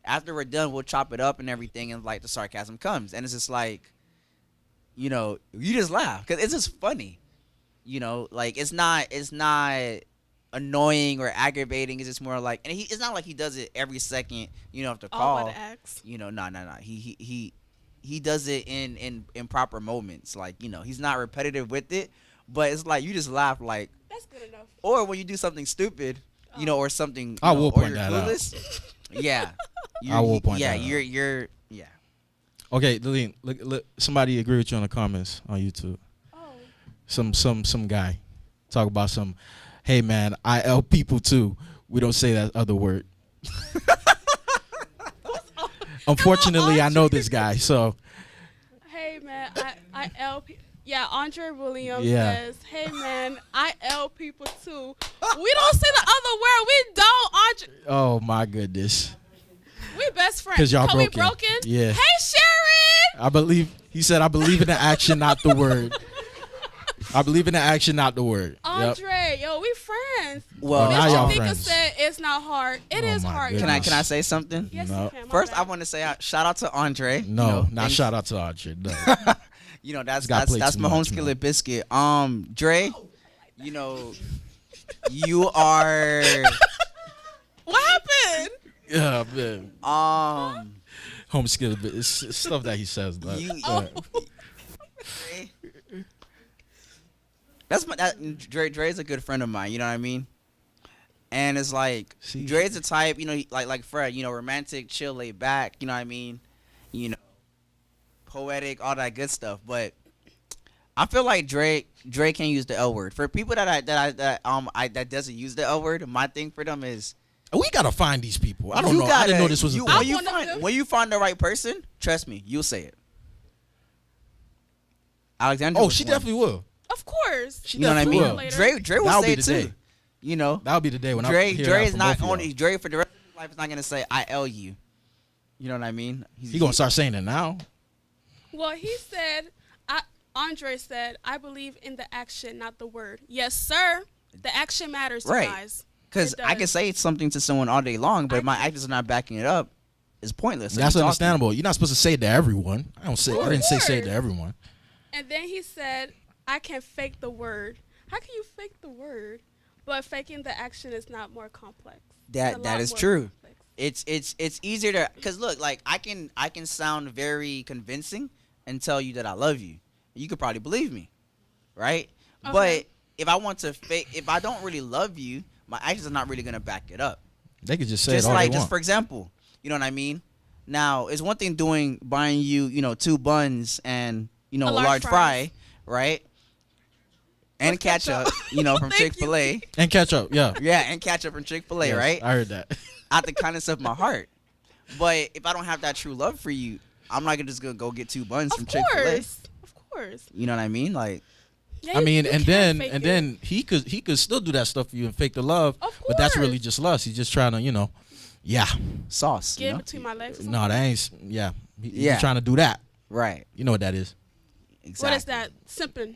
after we're done, we'll chop it up and everything, and like the sarcasm comes, and it's just like, you just laugh because it's just funny. Like it's not annoying or aggravating. It's just more like, and it's not like he does it every second. After All call. by the X. No. He does it in proper moments. Like, he's not repetitive with it, but it's like you just laugh like. That's good enough. Or when you do something stupid, or something. I will or point you're that out. clueless, yeah. I will point yeah, that out. you're yeah. Okay, Lillian, look, somebody agree with you in the comments on YouTube. Oh. Some guy talk about some. Hey man, I L people too. We don't say that other word. Unfortunately, I know this guy, so Hey man, I L people. Yeah, Andre Williams Yeah. says, "Hey man, I L people too." We don't say the other word. We don't, Andre. oh my goodness. We best best friend. 'Cause y'all Call me broken. broken? Yeah. Hey, Sharon. He said, I believe in the action, not the word. I believe in the action, not the word. Yep. Andre, yo, we friends. Well, now Miss y'all Shanika friends. said it's not hard. It Oh is my hard. goodness. can I say something? Yes, No. you can. My First, bad. I want to say shout out to Andre. No, you know, not thanks- shout out to Archer. No. You know, that's Gotta play that's too my home much, man. skillet biscuit. Dre, you know, you are What happened? Yeah, man. Home skill, but it's stuff that he says. But, You- Dre. Dre's a good friend of mine. You know what I mean? And it's like See? Dre's the type, you know, like Fred, you know, romantic, chill, laid back. You know what I mean? You know, poetic, all that good stuff. But I feel like Dre can't use the L word. For people that doesn't use the L word, my thing for them is We gotta find these people. I don't you know. I gotta- didn't know this was a you- thing. when you one of find them. when you find the right person. Trust me, you'll say it. Alexandra. Oh, was she one. definitely will. Of course. She You know what I definitely mean? will. Later. Dre will That'll say be it the too. day. You know, That'll be the day when I Dre hear Dre that is from not both of only y'all. Dre for the rest of his life is not gonna say I L you. You know what I mean? He gonna start saying it now. Well, he said, Andre said, I believe in the action, not the word. Yes, sir. The action matters, you Right. guys. Because It I can does. say something to someone all day long, but I if my can- actions are not backing it up, it's pointless. So That's you talking. understandable. You're not supposed to say it to everyone. I didn't say it to everyone. And then he said, I can fake the word. How can you fake the word? But faking the action is not more complex. It's a That lot is more true. complex. It's easier to, because look, like I can sound very convincing and tell you that I love you. You could probably believe me, right? Okay. But if I want to fake, if I don't really love you, my actions are not really gonna back it up. They could just say Just it all like, they just want. for example, you know what I mean? Now, it's one thing buying you, you know, 2 buns and, you know, A a large large fries. fry, right? And With ketchup. ketchup, you know, from Thank you. Chick-fil-A. And catch up. Yeah. Yeah, and ketchup from Chick-fil-A, Yes, right? I heard that. Out the kindness of my heart. But if I don't have that true love for you, I'm not just gonna go get 2 buns from Of Chick-fil-A. course. Of course. You know what I mean? Like, Yeah, I mean, you and can fake it. then he could still do that stuff for you and fake the love, Of but that's really course. just lust. He's just trying to, yeah. sauce. Get You know? between my legs. or No, something? that ain't. Yeah, he's Yeah. trying to do that. Right. You know what that is? Exactly. What is that? Simping.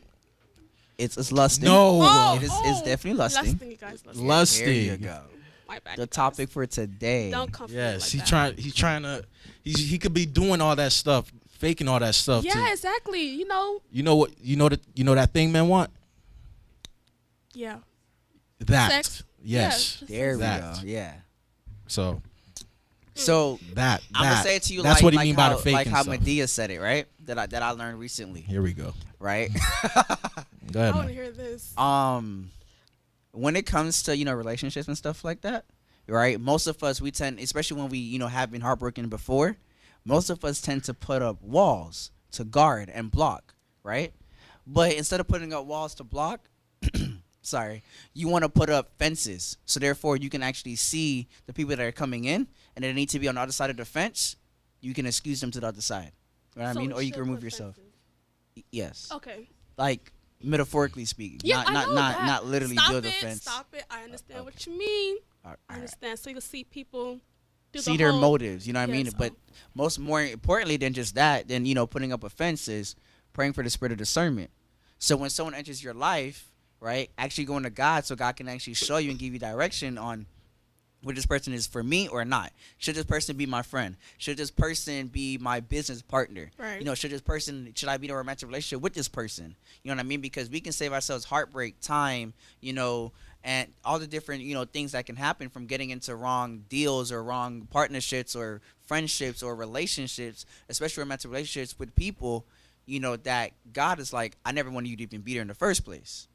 It's lusting. No, Oh, it's definitely lusting. Lusting, you guys. Lusting. lusting. There you go. My bad. The you guys. topic for today. Don't come for me Yes, like he's trying to. He could be doing all that stuff, faking all that stuff. Yeah, to, exactly. You know. you know what? You know that thing men want. Yeah. That. Sex. Yes. Yeah, There we That. go. Yeah. So So that. I'm gonna that. say it to you That's like, what he like mean how, by the faking like how stuff. Medea said it, right? That I learned recently, Here we go. right? Go I ahead, want to man. hear this. When it comes to, you know, relationships and stuff like that, right? Most of us, we tend, especially when we, you know, have been heartbroken before, most of us tend to put up walls to guard and block, right? But instead of putting up walls to block, sorry, you want to put up fences. So therefore, you can actually see the people that are coming in, and they need to be on the other side of the fence. You can excuse them to the other side. You know what So I mean? we Or you should can remove put yourself. fences. Yes. Okay. Like metaphorically speaking. Yeah, I know that. Not literally Stop build a it, fence. Stop it. I understand what you mean. All I right. understand. So you can see people do See the their whole, motives, you know what I mean? Yes, But more importantly than just that, then, you know, putting up a fence is praying for the spirit of discernment. So when someone enters your life, right, actually going to God so God can actually show you and give you direction on whether this person is for me or not. Should this person be my friend? Should this person be my business partner? Right. You know, should I be in a romantic relationship with this person? You know what I mean? Because we can save ourselves heartbreak, time, you know, and all the different, you know, things that can happen from getting into wrong deals or wrong partnerships or friendships or relationships, especially romantic relationships with people, you know, that God is like, I never wanted you to even be there in the first place.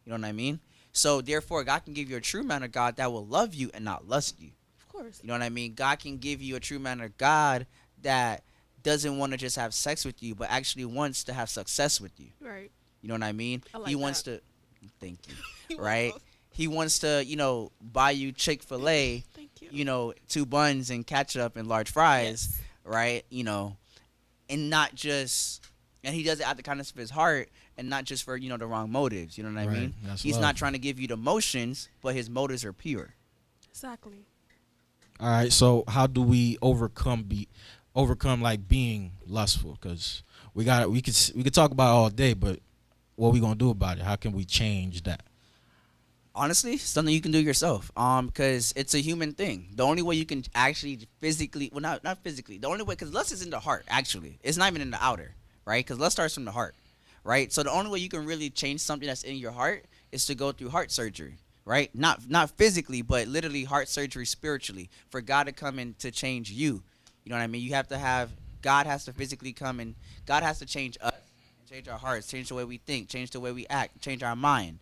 You know what I mean? So therefore, God can give you a true man of God that will love you and not lust you. Of course. You know what I mean? God can give you a true man of God that doesn't want to just have sex with you, but actually wants to have success with you. Right. You know what I mean? I like He wants that. to, thank you, You right? almost- He wants to, you know, buy you Chick-fil-A, Thank you. you know, 2 buns and ketchup and large fries, Yes. right? You know, and not just, and he does it out the kindness of his heart and not just for, you know, the wrong motives. You know what I Right. mean? That's He's love. not trying to give you the motions, but his motives are pure. Exactly. All right. So how do we overcome like being lustful? Because we could talk about it all day, but what we gonna do about it? How can we change that? Honestly, something you can do yourself. Because it's a human thing. The only way you can actually physically, well, not physically. The only way, because lust is in the heart. Actually, it's not even in the outer, right? Because lust starts from the heart, right? So the only way you can really change something that's in your heart is to go through heart surgery, right? Not physically, but literally heart surgery spiritually for God to come in to change you. You know what I mean? You have to have God has to physically come and God has to change us, change our hearts, change the way we think, change the way we act, change our mind.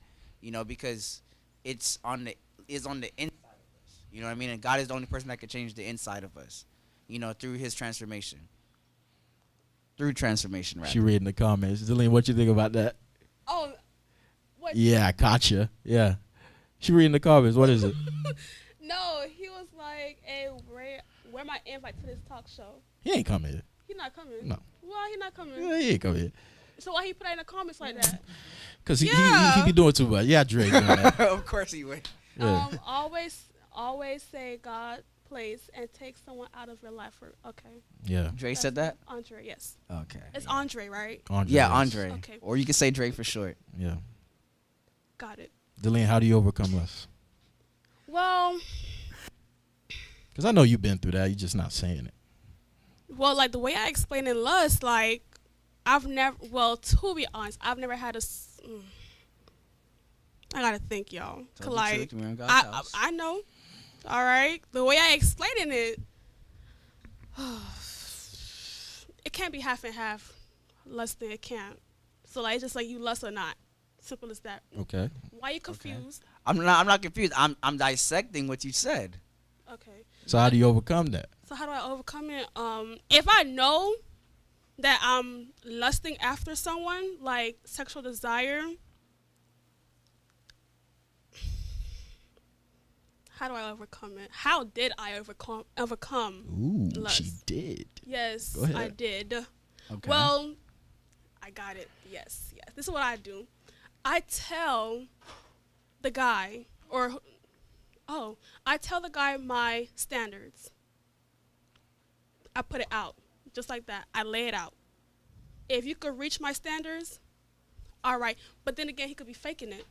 Because it's on the is on the inside of us. You know what I mean? And God is the only person that can change the inside of us. Through His transformation. Through transformation, right? She reading the comments. Zillian, what you think about that? Oh, what? Yeah, I gotcha. Yeah. She reading the comments. What is it? No, he was like, "Hey, where my invite to this talk show?" He ain't coming here. He not coming. No. Why he not coming? Yeah, he ain't coming here. So why he put that in the comments like that? Cause he Yeah. be doing too much. Yeah, Drake doing that. Of course He would. Yeah. Always say God place and take someone out of your life. Okay. Yeah. Dre said that? Andre, yes. Okay. It's Andre, right? Andre, Yeah, yes. Andre. Okay. Or you can say Drake for short. Yeah. Got it. Delaney, how do you overcome lust? Well, Because I know you've been through that. You're just not saying it. like the way I explain in lust, like I've never. Well, to be honest, I've never had I gotta think, y'all. 'Cause, Tell the like truth, we're in God's I house. I know. All right, the way I explain it, it can't be half and half. Lust, it can't. So like, it's just like you lust or not. Simple as that. Okay. Why you confused? I'm not confused. I'm dissecting what you said. Okay. So how do you overcome that? So how do I overcome it? If I know that I'm lusting after someone, like sexual desire, how do I overcome it? How did I overcome? Ooh, Lust. she did. Yes, Go ahead. I did. Okay. Well, I got it. Yes. This is what I do. I tell the guy, I tell the guy my standards. I put it out, just like that. I lay it out. If you could reach my standards, all right. But then again, he could be faking it.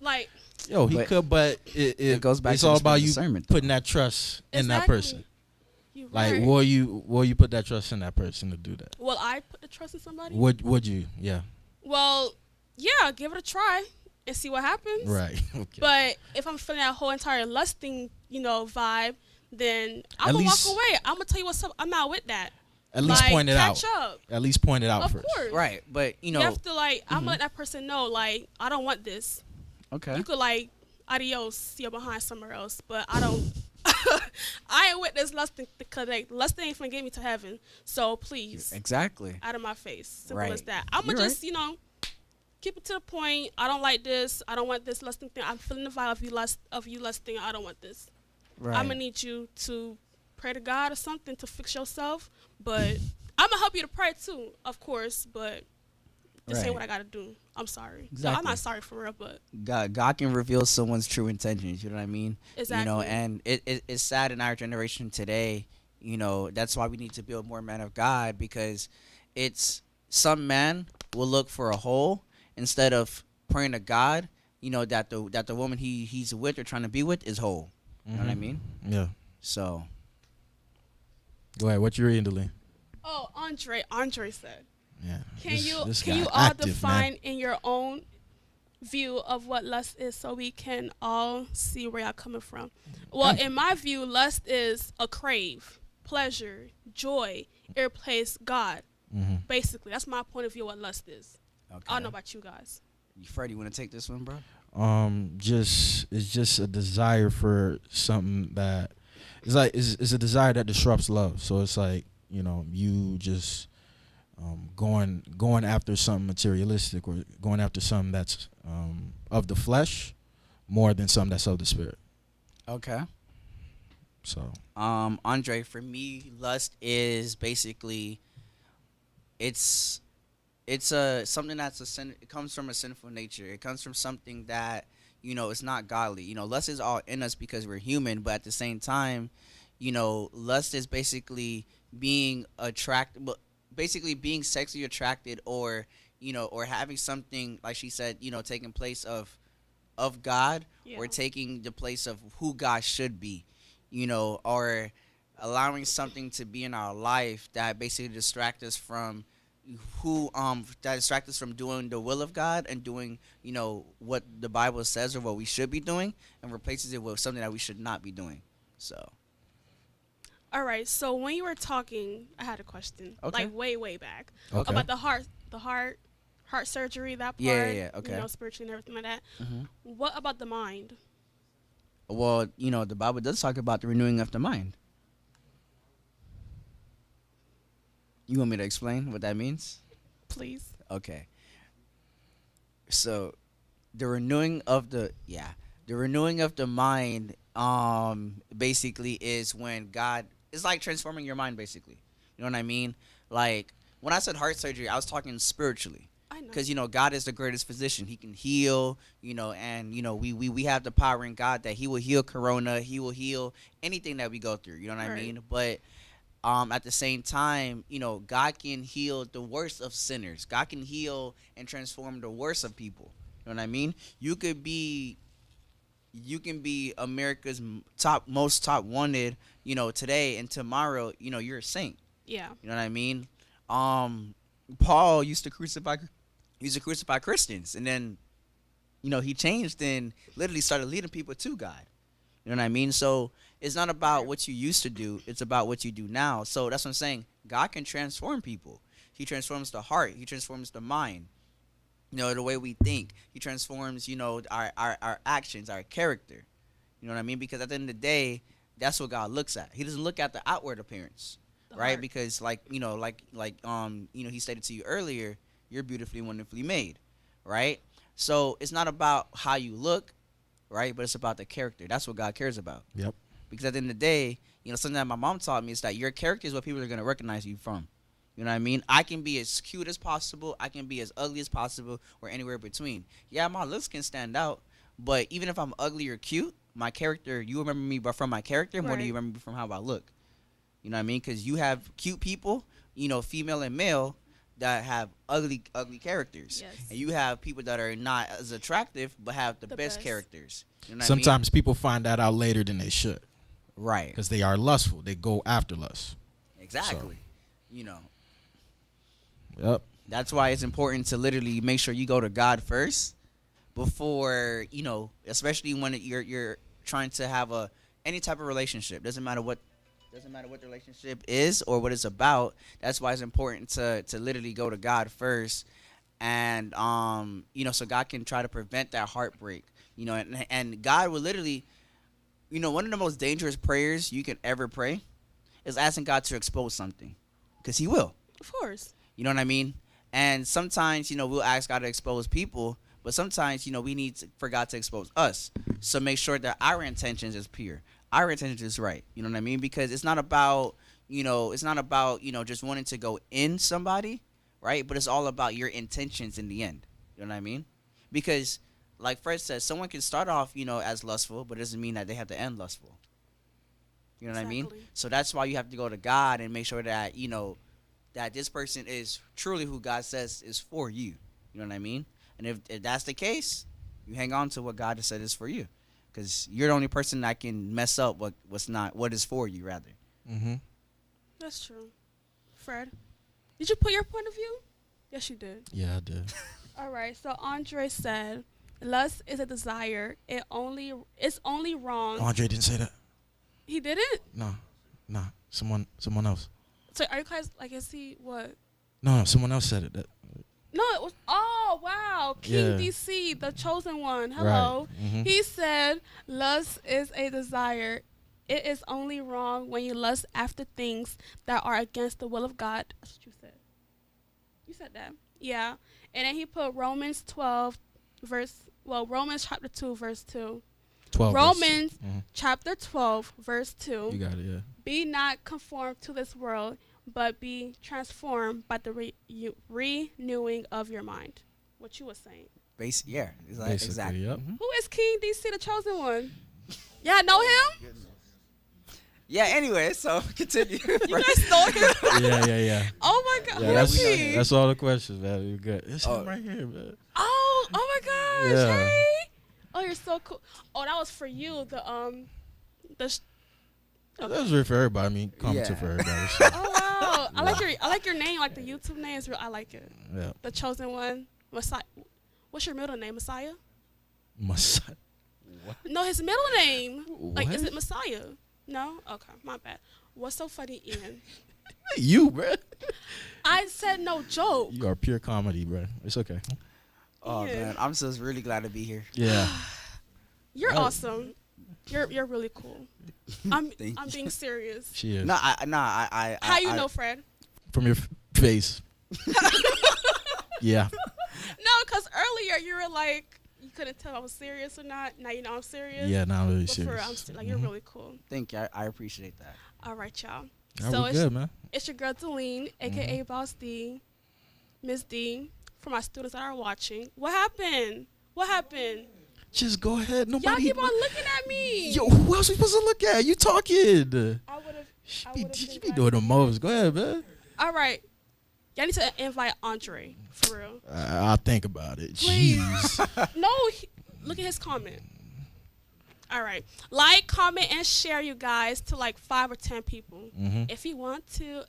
Like, Yo, he But could, but it goes back it's to all the about you discernment, though. putting that trust in that exactly. person. You Like, right. will you put that trust in that person to do that? Will I put the trust in somebody? Would you? Yeah. Well, yeah, give it a try and see what happens. Right. Okay. But if I'm feeling that whole entire lusting, vibe, then I'm At gonna walk least- away. I'm gonna tell you what's up. I'm not with that. At least Like, point it out. catch up. At least point it out Of first. course. Right, but You have to I'm gonna let that person know, like, I don't want this. Okay. You could adios your behind somewhere else, but I don't. I ain't with this lusting because lusting ain't gonna get me to heaven. So please, Exactly. out of my face. Simple Right. as that. I'm You're gonna just keep it to the point. I don't like this. I don't want this lusting thing. I'm feeling the vibe of you lusting. I don't want this. Right. I'm gonna need you to pray to God or something to fix yourself. But I'm gonna help you to pray too, of course. But this Right. ain't what I gotta do. I'm sorry. No, I'm Exactly. not sorry for real, but God can reveal someone's true intentions. You know what I mean? exactly. And it's sad in our generation today. That's why we need to build more men of God, because it's some man will look for a hole instead of praying to God. That the woman he's with or trying to be with is whole. You know what I Mhm. mean? Yeah. So Go ahead. What you reading, Delaney? Oh, Andre said, Yeah. can This you guy all active, define man. in your own view of what lust is so we can all see where y'all coming from? Well, in my view, lust is a crave, pleasure, joy. It replaces God. Mm-hmm. Basically, that's my point of view of what lust is. okay. I don't know about you guys. Freddie, you want to take this one, bro? It's just a desire for something that it's a desire that disrupts love. So it's like, you just going after something materialistic or going after something that's of the flesh more than something that's of the spirit. Okay. So Andre, for me, lust is basically it's something that's a sin. It comes from a sinful nature. It comes from something that it's not godly. Lust is all in us because we're human, but at the same time, lust is basically being attracted, basically being sexually attracted, or or having something, like she said, taking place of God, Yeah. or taking the place of who God should be, or allowing something to be in our life that basically distract us from doing the will of God and doing what the Bible says or what we should be doing, and replaces it with something that we should not be doing. So All right. So when you were talking, I had a question. Okay. Like way back Okay. about heart surgery. That part. Yeah, okay. Spiritually and everything like that. Mhm. What about the mind? Well, the Bible does talk about the renewing of the mind. You want me to explain what that means? Please. Okay. So the renewing of the mind basically is when God is like transforming your mind, basically. You know what I mean? Like when I said heart surgery, I was talking spiritually. I know. Because God is the greatest physician. He can heal, and we have the power in God that He will heal corona. He will heal anything that we go through. You know what I Right. mean? But at the same time, God can heal the worst of sinners. God can heal and transform the worst of people. You know what I mean? You can be America's most top wanted, today, and tomorrow, you're a saint. Yeah. You know what I mean? Paul used to crucify Christians, and then he changed and literally started leading people to God. You know what I mean? So it's not about what you used to do, it's about what you do now. So that's what I'm saying. God can transform people. He transforms the heart, He transforms the mind, the way we think. He transforms, our actions, our character. You know what I mean? Because at the end of the day, that's what God looks at. He doesn't look at the outward appearance. The Right? heart. Because He stated to you earlier, you're beautifully, wonderfully made. Right? So it's not about how you look, right? But it's about the character. That's what God cares about. Yep. Because at the end of the day, something that my mom taught me is that your character is what people are going to recognize you from. You know what I mean? I can be as cute as possible, I can be as ugly as possible, or anywhere between. Yeah, my looks can stand out, but even if I'm ugly or cute, my character, you remember me but from my character more than Right. you remember me from how I look. You know what I mean? Because you have cute people, female and male, that have ugly characters. Yes. And you have people that are not as attractive but have the The best best. characters. You know what I mean? Sometimes people find that out later than they should Right. because they are lustful. They go after lust. Exactly. Yep. That's why it's important to literally make sure you go to God first before, especially when you're trying to have any type of relationship. Doesn't matter what the relationship is or what it's about. That's why it's important to literally go to God first, and so God can try to prevent that heartbreak. And God will literally, one of the most dangerous prayers you can ever pray is asking God to expose something, because He will. Of course. You know what I mean? And sometimes, we'll ask God to expose people, but sometimes, we need for God to expose us. So make sure that our intentions is pure. Our intentions is right. You know what I mean? Because it's not about, just wanting to go in somebody, right? But it's all about your intentions in the end. You know what I mean? Because, like Fred says, someone can start off, as lustful, but it doesn't mean that they have to end lustful. You know what I mean? Exactly. So that's why you have to go to God and make sure that, that this person is truly who God says is for you. You know what I mean? And if that's the case, you hang on to what God has said is for you, because you're the only person that can mess up what is for you, rather. Mm-hmm. That's true. Fred, did you put your point of view? Yes, you did. Yeah, I did. All right. So Andre said, "Lust is a desire. It's only wrong." Andre didn't say that. He didn't. No, nah. Someone else. So are you guys like? Is he what? No, someone else said it. No, it was. Oh wow, King Yeah. DC, the chosen one. Hello. Right. Mhm. He said, "Lust is a desire. It is only wrong when you lust after things that are against the will of God." That's what you said. You said that. Yeah. And then he put Romans chapter 2, verse 2. 12. Romans Mhm. chapter 12, verse 2. You got it, yeah. Be not conformed to this world, but be transformed by the renewing of your mind. What you were saying. Yeah, it's like, Basically, exactly. yep. Who is King DC, the chosen one? Yeah, know him? Yeah. Anyway, so continue. You guys know him? Yeah. Oh my God, Yeah, who is he? that's all the questions, man. You're good. It's Oh. him right here, man. Oh my gosh, Yeah. hey. Oh, you're so cool. Oh, that was for you. That was really for everybody. I mean, commented Yeah. for everybody. So, Oh wow, I like your name. Like the YouTube name is real. I like it. yeah. The chosen one, Messiah. What's your middle name, Messiah? Messiah. No, his middle name. Like, is What? it Messiah? No. Okay, my bad. What's so funny, Ian? You, bro. I said no joke. You are pure comedy, bro. It's okay. Oh Yeah. man, I'm just really glad to be here. Yeah. You're Right. awesome. You're really cool. I'm Thank you. being serious. She is. No, I. How you I- know, Fred? From your face. Yeah. No, because earlier you were like you couldn't tell if I was serious or not. Now you know I'm serious. Yeah, now I'm really But for real, serious. I'm still like you're Mhm. really cool. Thank you. I appreciate that. All right, y'all. Now So we it's good, man. it's your girl Deline, aka Boss D, Miss D. For my students that are watching, what happened? What happened? Just go ahead. Y'all Nobody. keep on looking at me. Yo, who else we supposed to look at? You talking? I would have. She I be, would've she been be glad doing to the hear most. Go ahead, man. All right. Y'all need to invite Andre for real. I'll think about it. Please. Jeez. No, look at his comment. All right. Like, comment, and share, you guys, to like 5 or 10 people. Mhm. If you want to.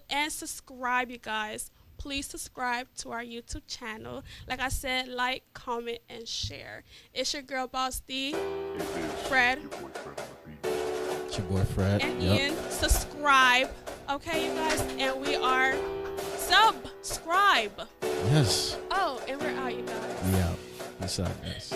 And subscribe, you guys. Please subscribe to our YouTube channel. Like I said, like, comment, and share. It's your girl, Boss D, Fred, It's your boy Fred. and Yep. Ian. Subscribe. Okay, you guys? And we are subscribe. Yes. Oh, and we're out, you guys. We out. Peace out, guys.